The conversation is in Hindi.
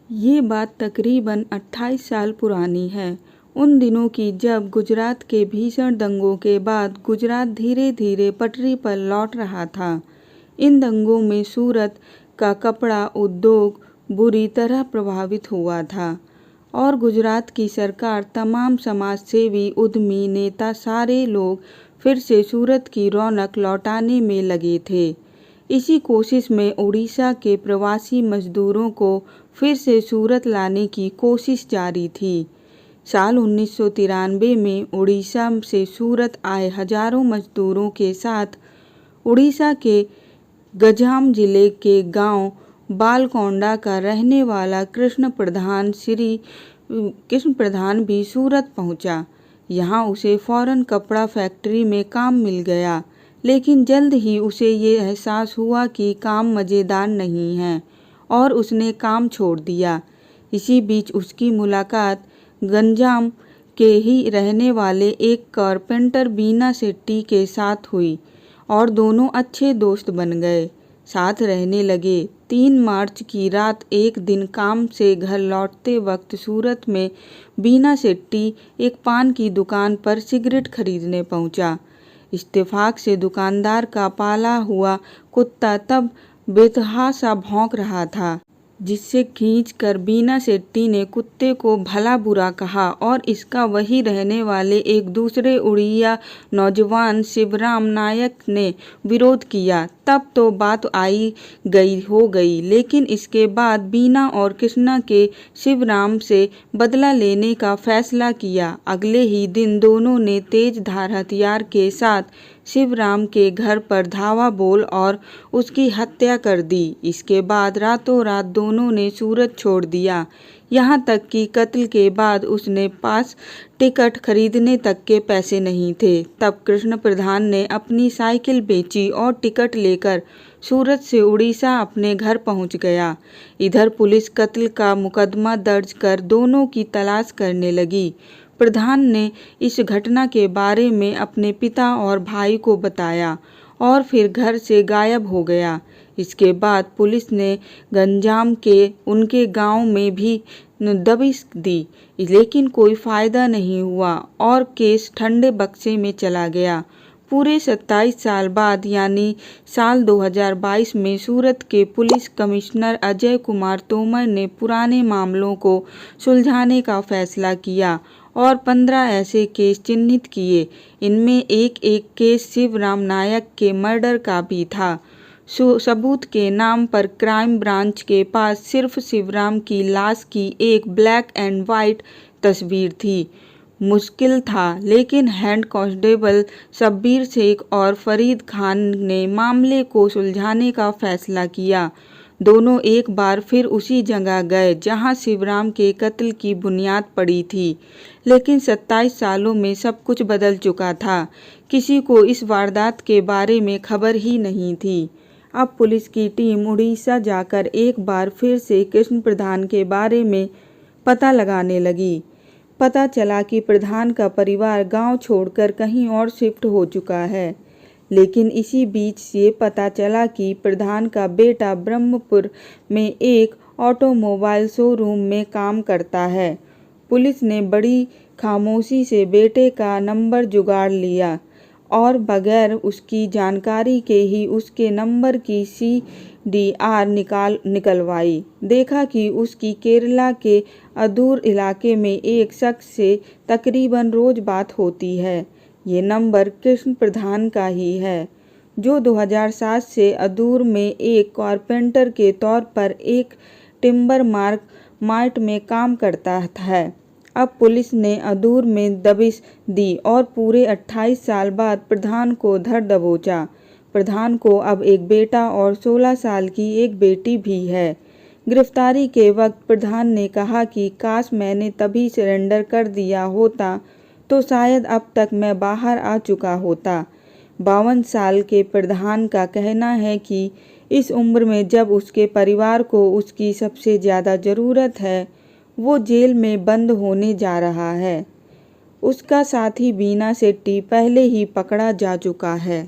ये बात तकरीबन 28 साल पुरानी है। उन दिनों की जब गुजरात के भीषण दंगों के बाद गुजरात धीरे धीरे पटरी पर लौट रहा था। इन दंगों में सूरत का कपड़ा उद्योग बुरी तरह प्रभावित हुआ था और गुजरात की सरकार, तमाम समाजसेवी, उद्यमी, नेता, सारे लोग फिर से सूरत की रौनक लौटाने में लगे थे। इसी कोशिश में उड़ीसा के प्रवासी मजदूरों को फिर से सूरत लाने की कोशिश जारी थी। साल 1993 में उड़ीसा से सूरत आए हजारों मजदूरों के साथ उड़ीसा के गंजाम जिले के गांव बालकोंडा का रहने वाला कृष्ण प्रधान भी सूरत पहुंचा। यहां उसे फौरन कपड़ा फैक्ट्री में काम मिल गया, लेकिन जल्द ही उसे ये एहसास हुआ कि काम मज़ेदार नहीं है और उसने काम छोड़ दिया। इसी बीच उसकी मुलाकात गंजाम के ही रहने वाले एक कारपेंटर बीना शेट्टी के साथ हुई और दोनों अच्छे दोस्त बन गए, साथ रहने लगे। 3 मार्च की रात एक दिन काम से घर लौटते वक्त सूरत में बीना शेट्टी एक पान की दुकान पर सिगरेट खरीदने पहुंचा। इत्तेफाक से दुकानदार का पाला हुआ कुत्ता तब बेतहाशा भौंक रहा था, जिससे खींचकर बीना शेट्टी ने कुत्ते को भला बुरा कहा और इसका वही रहने वाले एक दूसरे उड़िया नौजवान शिवराम नायक ने विरोध किया। तब तो बात हो गई, लेकिन इसके बाद बीना और कृष्णा के शिवराम से बदला लेने का फैसला किया। अगले ही दिन दोनों ने तेज धार हथियार के साथ शिवराम के घर पर धावा बोल और उसकी हत्या कर दी। इसके बाद रातों रात दोनों ने सूरत छोड़ दिया। यहाँ तक कि कत्ल के बाद उसने पास टिकट खरीदने तक के पैसे नहीं थे। तब कृष्ण प्रधान ने अपनी साइकिल बेची और टिकट लेकर सूरत से उड़ीसा अपने घर पहुंच गया। इधर पुलिस कत्ल का मुकदमा दर्ज कर दोनों की तलाश करने लगी। प्रधान ने इस घटना के बारे में अपने पिता और भाई को बताया और फिर घर से गायब हो गया। इसके बाद पुलिस ने गंजाम के उनके गांव में भी दबिश दी, लेकिन कोई फायदा नहीं हुआ और केस ठंडे बक्से में चला गया। पूरे 27 साल बाद यानी साल 2022 में सूरत के पुलिस कमिश्नर अजय कुमार तोमर ने पुराने मामलों को सुलझाने का फैसला किया और 15 ऐसे केस चिन्हित किए। इनमें एक केस शिवराम नायक के मर्डर का भी था। सबूत के नाम पर क्राइम ब्रांच के पास सिर्फ शिवराम की लाश की एक ब्लैक एंड वाइट तस्वीर थी। मुश्किल था, लेकिन हेड कांस्टेबल शब्बीर शेख और फरीद खान ने मामले को सुलझाने का फैसला किया। दोनों एक बार फिर उसी जगह गए जहां शिवराम के कत्ल की बुनियाद पड़ी थी, लेकिन 27 सालों में सब कुछ बदल चुका था। किसी को इस वारदात के बारे में खबर ही नहीं थी। अब पुलिस की टीम उड़ीसा जाकर एक बार फिर से कृष्ण प्रधान के बारे में पता लगाने लगी। पता चला कि प्रधान का परिवार गांव छोड़कर कहीं और शिफ्ट हो चुका है, लेकिन इसी बीच ये पता चला कि प्रधान का बेटा ब्रह्मपुर में एक ऑटोमोबाइल शोरूम में काम करता है। पुलिस ने बड़ी खामोशी से बेटे का नंबर जुगाड़ लिया और बगैर उसकी जानकारी के ही उसके नंबर की CDR निकलवाई। देखा कि उसकी केरला के अदूर इलाके में एक शख्स से तकरीबन रोज बात होती है। ये नंबर कृष्ण प्रधान का ही है, जो 2007 से अदूर में एक कारपेंटर के तौर पर एक टिम्बर मार्ट में काम करता है। अब पुलिस ने अदूर में दबिश दी और पूरे 28 साल बाद प्रधान को धर दबोचा। प्रधान को अब एक बेटा और 16 साल की एक बेटी भी है। गिरफ्तारी के वक्त प्रधान ने कहा कि काश मैंने तभी सरेंडर कर दिया होता तो शायद अब तक मैं बाहर आ चुका होता। 52 साल के प्रधान का कहना है कि इस उम्र में जब उसके परिवार को उसकी सबसे ज़्यादा ज़रूरत है, वो जेल में बंद होने जा रहा है। उसका साथी बीना शेट्टी पहले ही पकड़ा जा चुका है।